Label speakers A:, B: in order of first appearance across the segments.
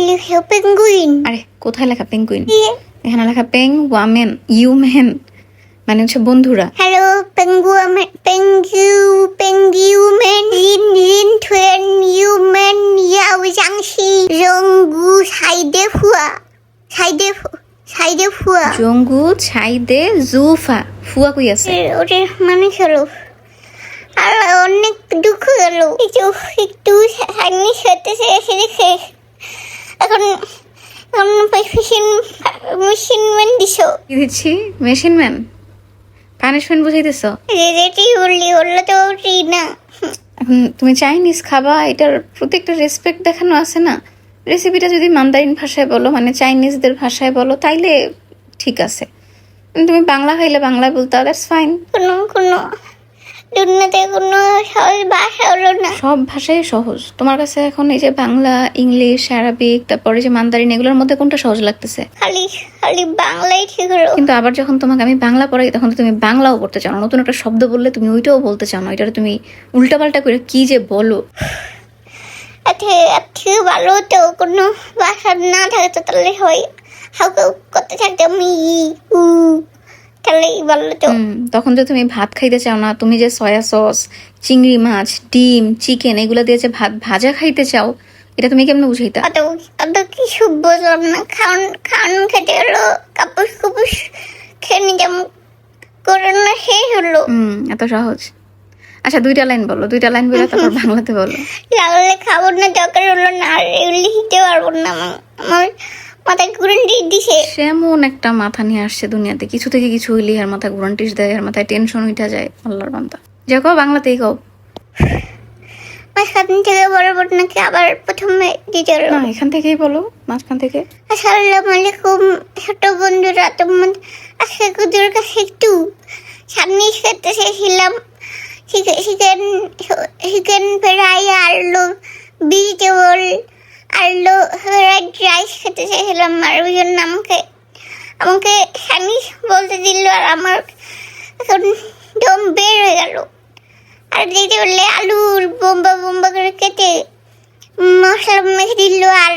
A: লিখে পেঙ্গুইন।
B: আরে কোথায় লেখা পেঙ্গুইন? এখানে লেখা পেং ওয়ামেন ইউমেন, মানে হচ্ছে বন্ধুরা।
A: হ্যালো পেঙ্গুয়ামেন, পেঙ্গুইউমেন, লিন থুয়েন ইউমেন ইয়াও জাংশি জঙ্গু সাইডে ফুয়া, সাইডে ফুয়া।
B: জঙ্গু ছাইদে জুফা, ফুয়া কই আছে?
A: ওটা মানে হলো আর অনেক দুঃখ গেল, একটু সাইনিস হতেছে এসে দেখে এখন মেশিন ম্যান দিছ।
B: কি দিচ্ছি? মেশিন ম্যান পানিশমেন্ট বুঝাইতেছ?
A: যেটি বললি বললো তো ওটি না।
B: এখন তুমি চাইনিজ খাবা, এটার প্রতি একটা রেসপেক্ট দেখানো আছে না। রেসিপিটা যদি মান্দারিন ভাষায় বলো, মানে চাইনিজদের ভাষায় বলো, তাইলে ঠিক আছে। তুমি বাংলা খাইলে বাংলায় বলতে, দ্যাটস ফাইন।
A: কোনো দুনিয়াতে কোনো সহজ ভাষা হলো না।
B: সব ভাষাই সহজ তোমার কাছে এখন। এই যে বাংলা, ইংলিশ, আরবিক, তারপরে যে মান্দারিন, এগুলোর মধ্যে কোনটা সহজ লাগতেছে?
A: খালি বাংলাই ঠিক হলো।
B: কিন্তু আবার যখন তোমাকে আমি বাংলা পড়াই, তখন তো তুমি বাংলাও পড়তে চাও না। নতুন একটা শব্দ বললে তুমি ওইটাও বলতে চাও না, ওইটা তুমি উল্টাপাল্টা করে কি যে বলো।
A: আচ্ছা ভালো তো কোনো ভাষা না থাকে তো তাহলে হয় হাউকে করতে থাকতে আমি উ তাহলেই ভালো তো।
B: তখন যে তুমি ভাত খাইতে চাও না, তুমি যে সয়া সস, চিংড়ি মাছ, ডিম, চিকেন এগুলো দিয়ে যে ভাত ভাজা খাইতে চাও, এটা তুমি কেমনে বুঝাইতা?
A: অত কিছু বুঝলাম না। খাওয়ান খেতে হলো, কাপুস খেয়ে নিজাম করে না শেষ হলো।
B: এত সহজ? আচ্ছা দুইটা লাইন বলো, দুইটা লাইন বলে তারপর বাংলাতে বলো।
A: লাগলে খাবো না, দরকার হলো না, আর এগুলি লিখতে পারবো না। আমার মাথায় ঘুরেন্টিস দিছে।
B: সেমন একটা মাথা নিয়ে আসছে দুনিয়াতে, কিছু থেকে কিছু হইলে আর মাথায় ঘুরান্টিস দেয়, আর মাথায় টেনশন উঠা যায়। আল্লাহর বান্দা। যা কও বাংলাতেই কও।
A: মাঝখান থেকে বরাবর নাকি আবার প্রথমে দিতে হলো?
B: না, এখান থেকেই বলো, মাঝখান থেকে।
A: আসসালামু আলাইকুম ছোট বন্ধুরা, তোমার আজকে কুদুর কাছে একটু সামনে খেতে চেয়েছিলাম চিকেন ফ্রাই, আলু ভেজিটেবল, আলু ফ্রাইড রাইস খেতে চেয়েছিলাম। আর ওই জন্য আমাকে সামিস বলতে দিল, আর আমার এখন দম বের হয়ে গেল। আর দিতে বললে আলু বোম্বা করে কেটে মশলা মেখে দিল, আর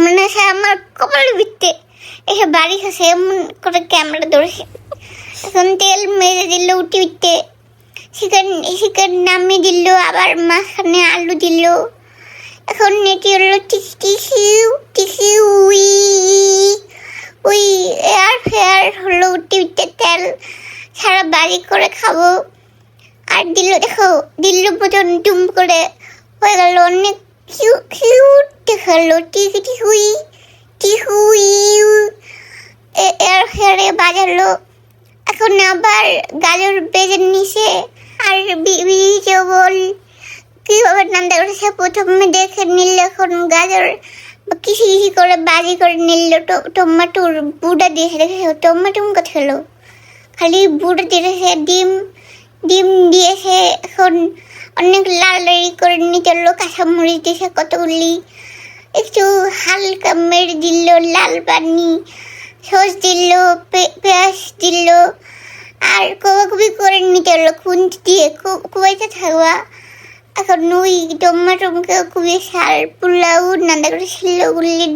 A: মনে হয় আমার কপালে ভিত্তে এসে বাড়ি খাসে এমন করে ক্যামেরা ধরেছে। এখন তেল মেরে দিল উঠে উঠতে, চিকেন নামিয়ে দিল, আবার মাঝখানে আলু দিল। এখন এটি হলো টিসি উই এয়ার ফেয়ার হলো উঠে উঠতে তেল সারা বাড়ি করে খাবো। আর দিল মতন টুম করে হয়ে গেল, অনেক কিউট দেখালো। টিহুই এয়ার ফেয়ারে বাজালো। এখন আবার গাজর বেজে নিছে, আর ভেজিটেবল কিভাবে রান্না করেছে প্রথমে দেখে নিল। এখন গাজর কিসি করে বাজি করে নিল। টমাটোর বুড়া দিয়েছে, দেখেছে টমাটো কথা হলো, খালি বুড়া দিয়েছে। ডিম দিয়েছে। এখন অনেক লাল করে নিতে হলো, কাঁচামরিচ দিয়েছে কতগুলি, একটু হালকা মেরে দিল লাল পানি, সস দিল, পেঁয়াজ দিল, আর কবাকবি করে নিতে হলো খুন্তি দিয়ে কুবাইতে থাকবা। এখন ওই টমাটোকে খুবই সার পোলাও রান্না করে ছিল,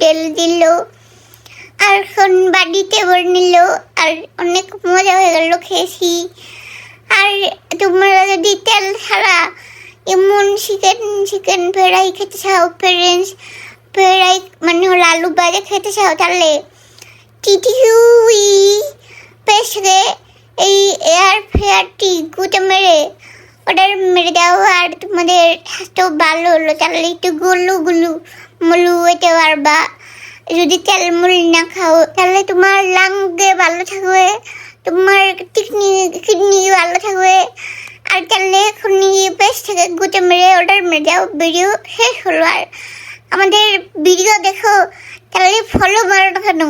A: ডেল দিল, আর এখন বাড়িতে ভরে নিল। আর অনেক মজা হয়ে গেল, খেয়েছি। আর তোমরা যদি তেল ছাড়া এমন চিকেন ফ্রাই খেতে চাও, ফ্রাই মানে হলো আলু ভাজা খেতে চাও, তাহলে টিটিউই পেছনে এই এয়ার ফ্রায়ারটি গুঁতো মেরে অর্ডার মেরে দাও। আর তোমাদের স্বাস্থ্য ভালো হলো, তাহলে একটু মুলু হতে পারবা। যদি তেল মুড়ি না খাও তাহলে তোমার লাঙ্গে ভালো থাকবে, তোমার কিডনি ভালো থাকবে। আর তাহলে এখন পেজ থেকে গুঁতো মেরে অর্ডার মেরে দাও। ভিডিও শেষ হলো। আর আমাদের ভিডিও দেখো, তাহলে ফলো মারো না কেন?